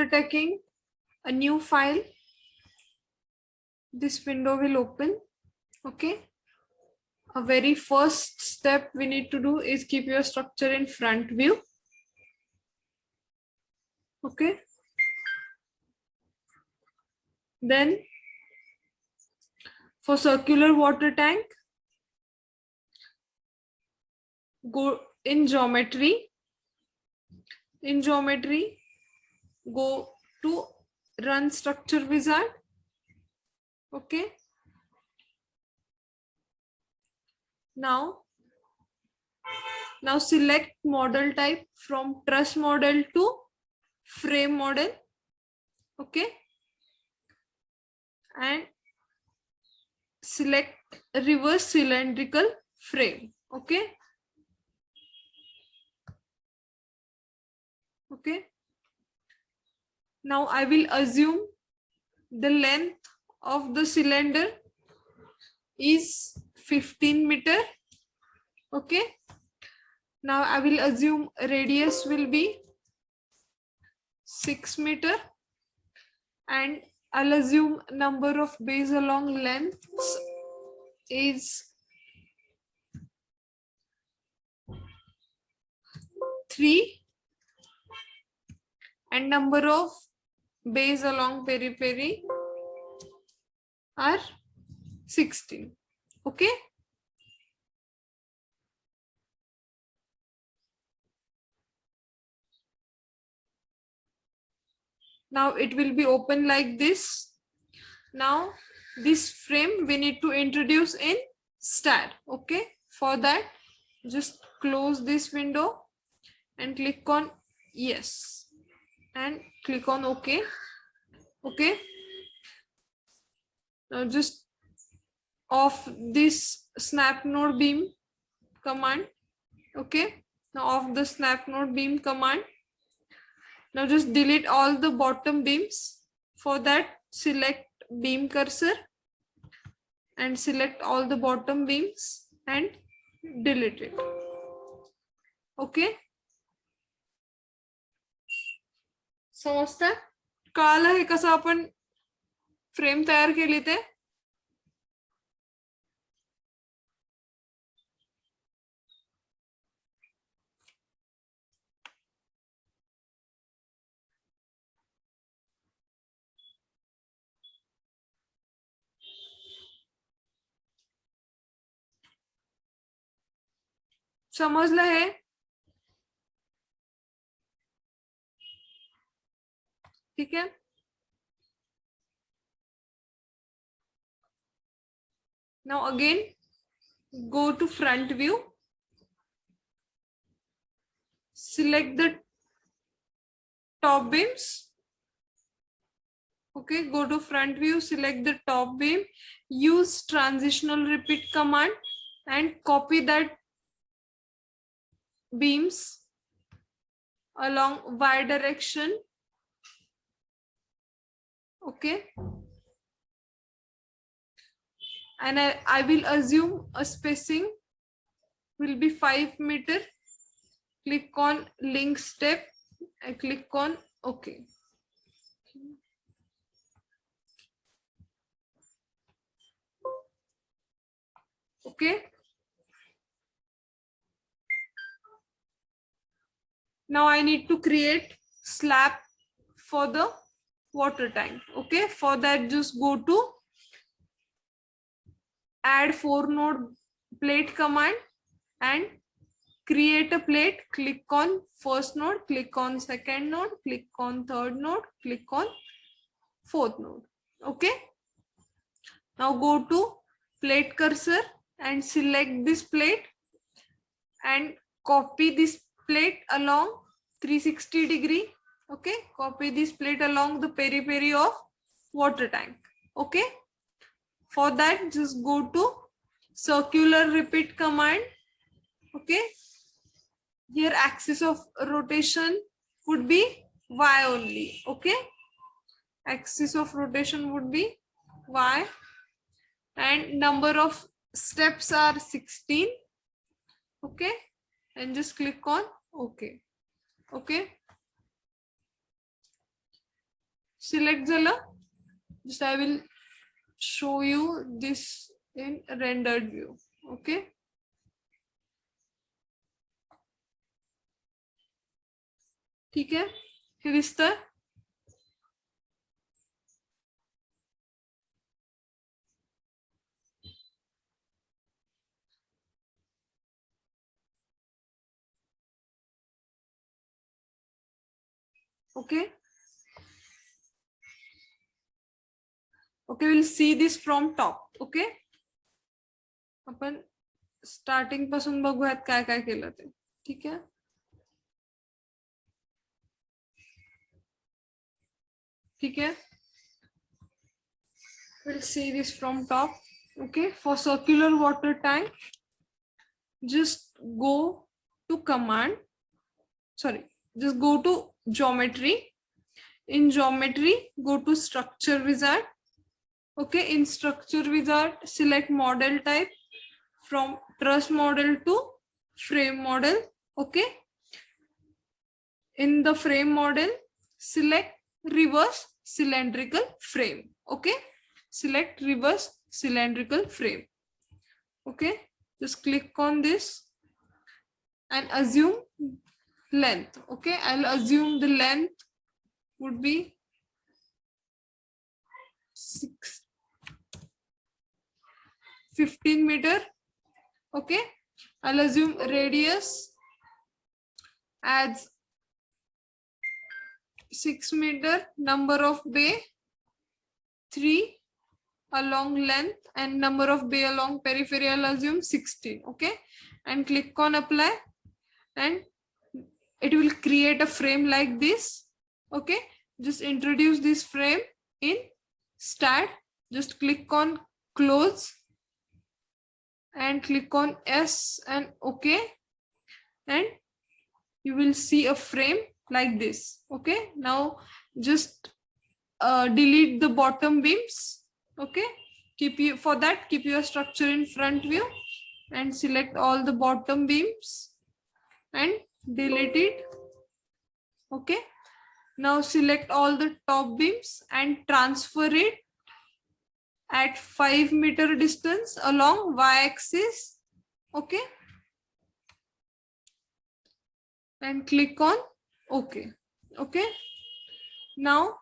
after taking a new file, this window will open. Okay, a very first step we need to do is keep your structure in front view. Okay, then for circular water tank, go in geometry. In geometry, go to run structure wizard. Okay, now select model type from truss model to frame model. Okay, and select reverse cylindrical frame. Okay, okay, now I will assume the length of the cylinder is 15 meter. Okay, now I will assume radius will be 6 meter, and I'll assume number of bays along lengths is 3, and number of bays along peri-peri are 16. Okay, now it will be open like this. Now this frame we need to introduce in STAAD. Okay, for that just close this window and click on yes and click on OK. Okay, now just off this snap node beam command. Okay, now off the snap node beam command. Now just delete all the bottom beams. For that, select beam cursor and select all the bottom beams and delete it. Okay, समजतं? कळालं हे कसं आपण frame तयार केली ते? समजलं हे? ठीक है, now again go to front view, select the top beams. Okay, go to front view, select the top beam, use transitional repeat command and copy that beams along y direction. Okay, and I will assume a spacing will be 5 meter. Click on link step and click on OK. Okay, now I need to create slab for the water tank. Okay, for that just go to add 4 node plate command and create a plate. Click on first node, click on second node, click on third node, click on fourth node. Okay, now go to plate cursor and select this plate and copy this plate along 360 degree. Okay, copy this plate along the peri-peri of water tank. Okay, for that just go to circular repeat command. Okay, here axis of rotation would be y only. Okay, axis of rotation would be y and number of steps are 16. Okay, and just click on OK. Okay, select zala. Just I will show you this in rendered view. Okay. ठीक है, here is the okay. Okay, we'll see this from top. Okay, आपण starting पासून बघूयात काय काय केलं ते. ठीक आहे. ठीक आहे. We'll see this from top. Okay, for circular water tank, just go to command. Sorry, just go to geometry. In geometry, go to structure wizard. Okay, in structure wizard, select model type from truss model to frame model. Okay, in the frame model, select reverse cylindrical frame. Okay, select reverse cylindrical frame. Okay, just click on this and assume length. Okay, I'll assume the length would be 15 meter. Okay, I'll assume radius as 6 meter, number of bay 3 along length, and number of bay along periphery I'll assume 16. Okay, and click on apply, and it will create a frame like this. Okay, just introduce this frame in stat. Just click on close and click on S and OK, and you will see a frame like this. Okay, now just delete the bottom beams. Okay, keep your structure in front view and select all the bottom beams and delete it. Okay, now select all the top beams and transfer it at 5 meter distance along y-axis. Okay, and click on OK. Okay, now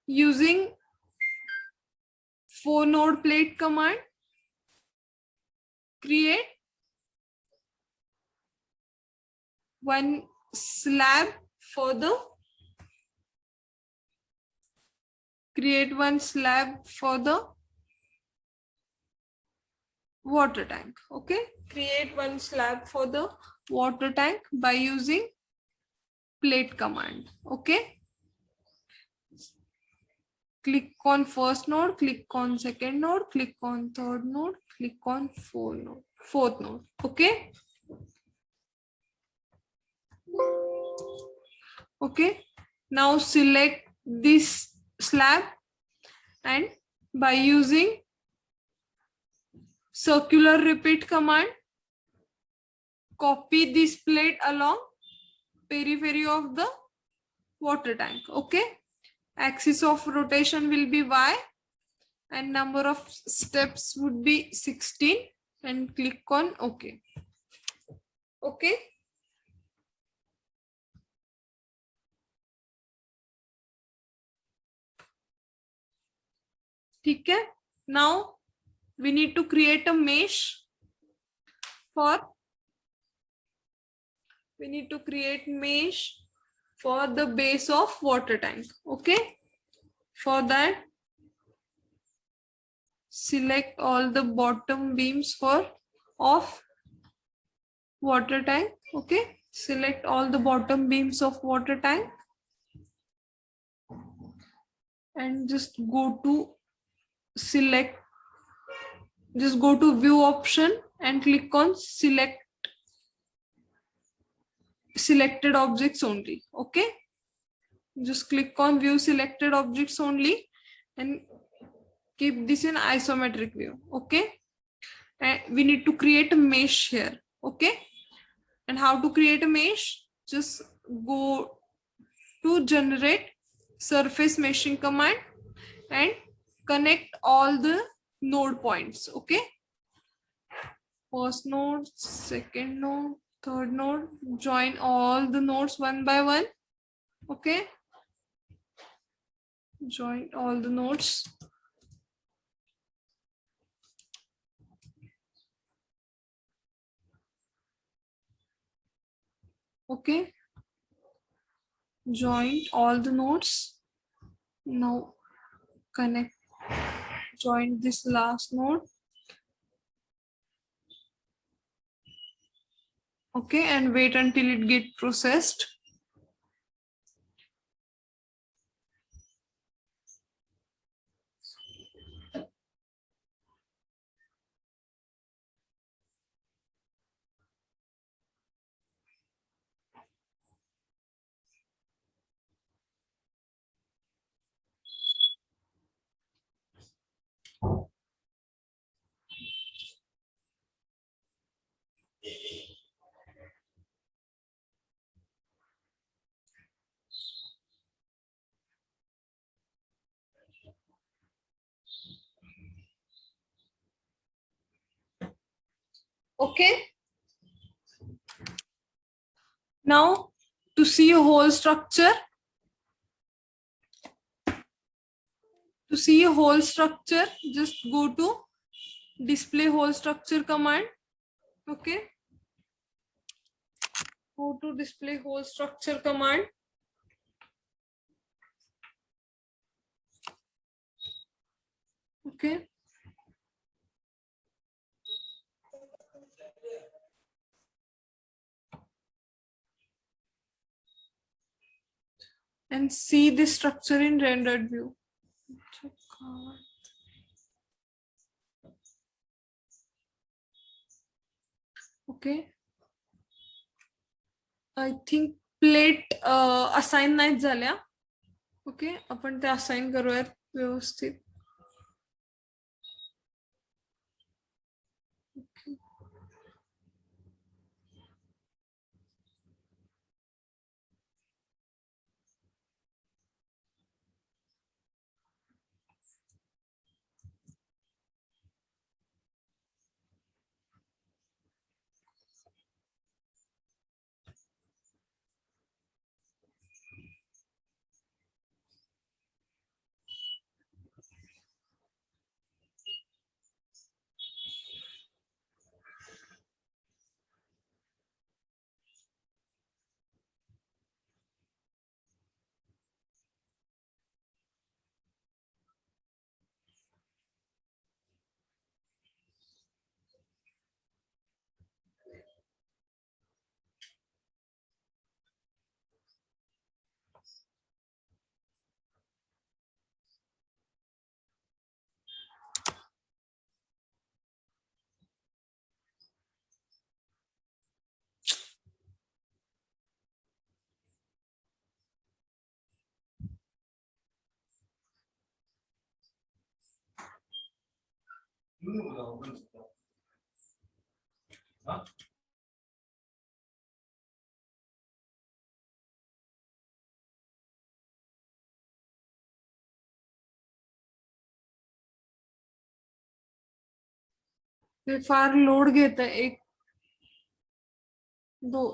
using 4-node plate command, create one slab for the water tank. Okay, create one slab for the water tank by using plate command. Okay, click on first node, click on second node, click on third node, click on fourth node. Okay, okay, now select this slab and by using circular repeat command, copy this plate along periphery of the water tank. Okay, axis of rotation will be y and number of steps would be 16, and click on OK. Okay, okay. Now we need to create a mesh for the base of water tank. Okay, for that select all the bottom beams of water tank. Okay, select all the bottom beams of water tank and just go to view option and click on selected objects only. Okay, just click on view selected objects only and keep this in isometric view. Okay, and we need to create a mesh here. Okay, and how to create a mesh? Just go to generate surface meshing command and connect all the node points. Okay, first node, second node, third node, join all the nodes one by one. Okay, join all the nodes. Okay, join all the nodes. Now connect, join this last node. Okay, and wait until it get processed. Okay, now to see a whole structure, just go to display whole structure command. Okay, go to display whole structure command. Okay, and see the structure in rendered view. Okay, I think plate assign नाही झाल्या. Okay, आपण ते assign करूयात व्यवस्थित. ते फार load घेत आहे. एक दो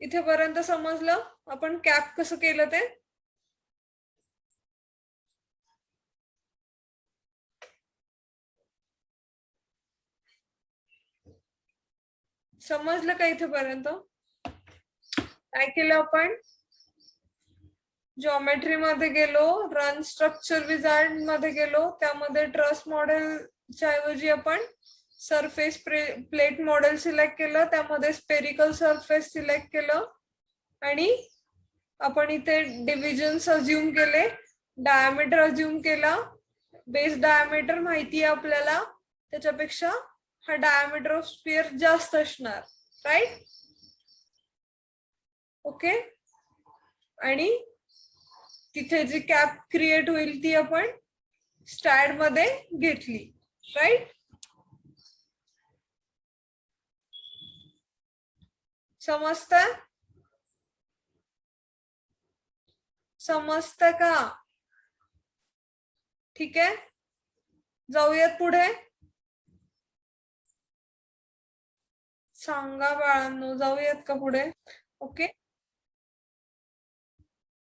इथेपर्यंत समजलं आपण कॅप कसं केलं ते. समजलं का इथेपर्यंत? काय केलं आपण, जॉमेट्री मध्ये गेलो, रन स्ट्रक्चर विझार्ड मध्ये गेलो, त्यामध्ये ट्रस मॉडेलच्या ऐवजी आपण सरफेस प्लेट मॉडेल सिलेक्ट केलं, त्यामध्ये स्पेरिकल सरफेस सिलेक्ट केलं आणि आपण इथे डिव्हिजन्स अज्युम केले, डायमीटर अज्युम केला, बेस डायमीटर माहिती आहे आपल्याला, त्याच्यापेक्षा हा डायमीटर ऑफ स्पियर जास्त असणार, राईट. ओके, आणि तिथे जी कॅप क्रिएट होईल ती आपण स्टॅड मध्ये घेतली, राईट. समजतंय, समजतंय का? ठीक आहे, जाऊयात पुढे. सांगा बाळांनो, जाऊयात का पुढे? ओके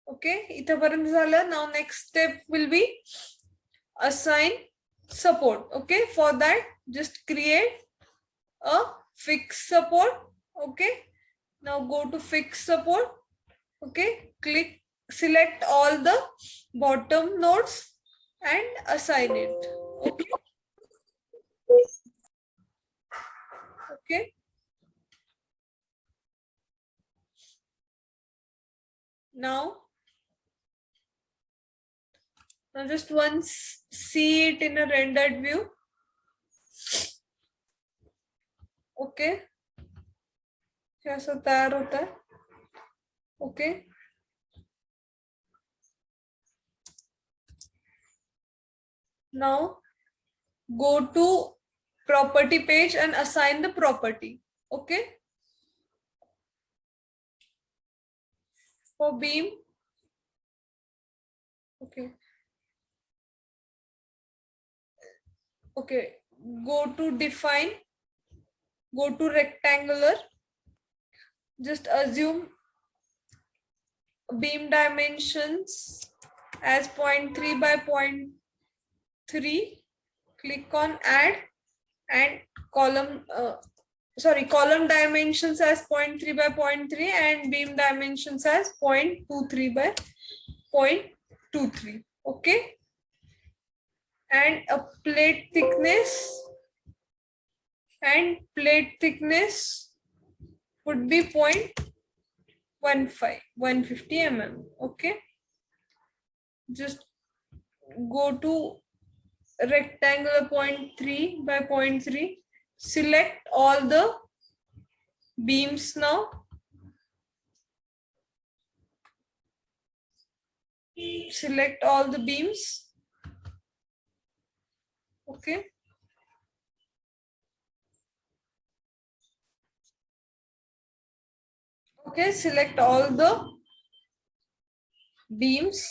ओके, इथपर्यंत झालं. Now next step will be assign support. Okay, for that just create a fixed support. Okay, now go to fixed support. Okay, select all the bottom nodes and assign it. Okay, okay, now just once see it in a rendered view. Okay, कैसा तैयार होता है? Okay, now go to property page and assign the property. Okay, for beam. Okay, okay, go to define, go to rectangular, just assume beam dimensions as 0.3 by 0.3, click on add, and column column dimensions as 0.3 by 0.3 and beam dimensions as 0.23 by 0.23. Okay, and a plate thickness, and plate thickness would be 150 mm. Okay, just go to rectangular 0.3 by 0.3, select all the beams now. Select all the beams. Okay, okay, select all the beams.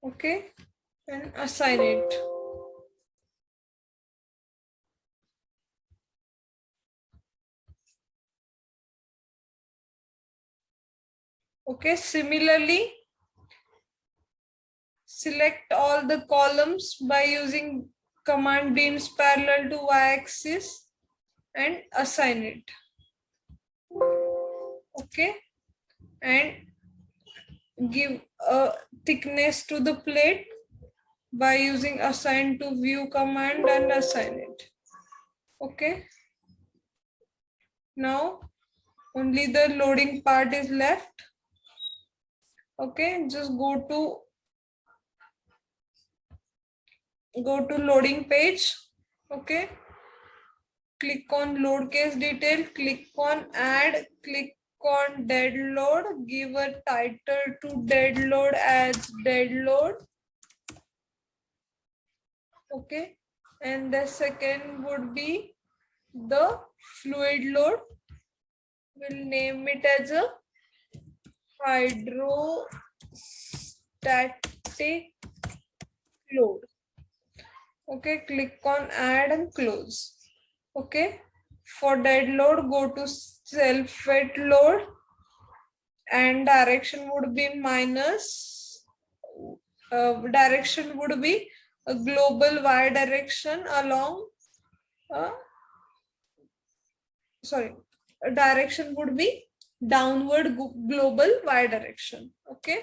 Okay, and assign it. Okay, similarly, select all the columns by using command beams parallel to y-axis and assign it. Okay, and give a thickness to the plate by using assign to view command and assign it. Okay, now only the loading part is left. Okay, just go to loading page. Okay, click on load case detail, click on add, click on dead load, give a title to dead load as dead load. Okay, and the second would be the fluid load. We'll name it as a hydrostatic load. Okay, click on add and close. Okay, for dead load, go to self weight load and direction would be minus, direction would be a global y direction along, sorry, direction would be downward global y direction. Okay,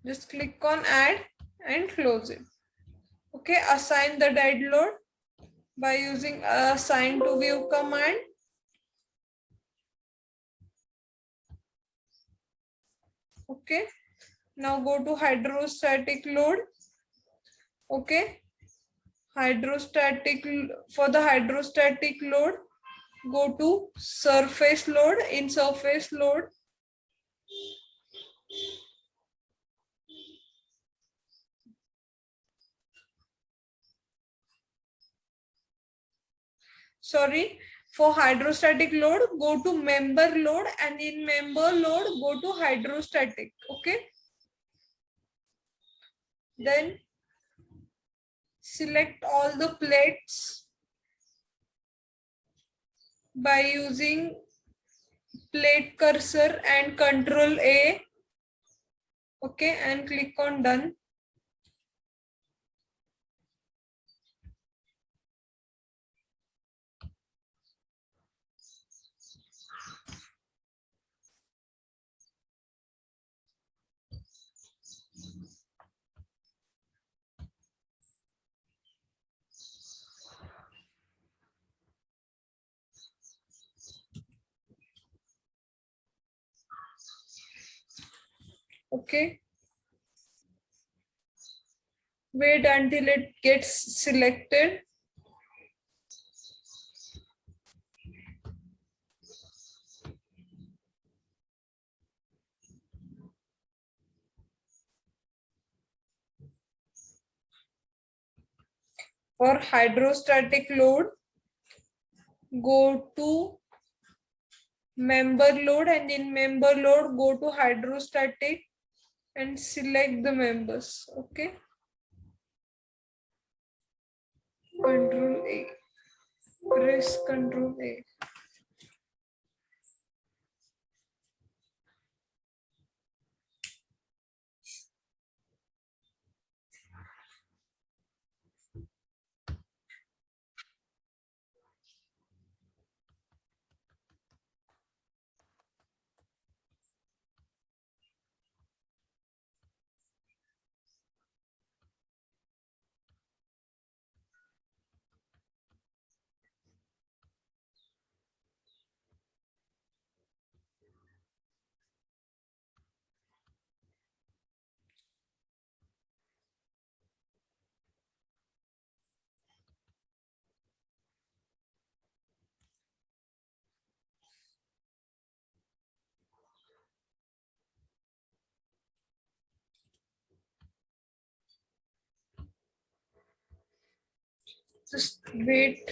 just click on add and close it. Okay, assign the dead load by using assign to view command. Okay, now go to hydrostatic load. Okay, hydrostatic, for the hydrostatic load, go to surface load. In surface load, sorry, for hydrostatic load, go to member load, and in member load, go to hydrostatic. Okay, then select all the plates by using plate cursor and Control A. Okay, and click on done. Okay, wait until it gets selected. For hydrostatic load, go to member load, and in member load, go to hydrostatic and select the members. Okay, Control A, press Control A. Just wait.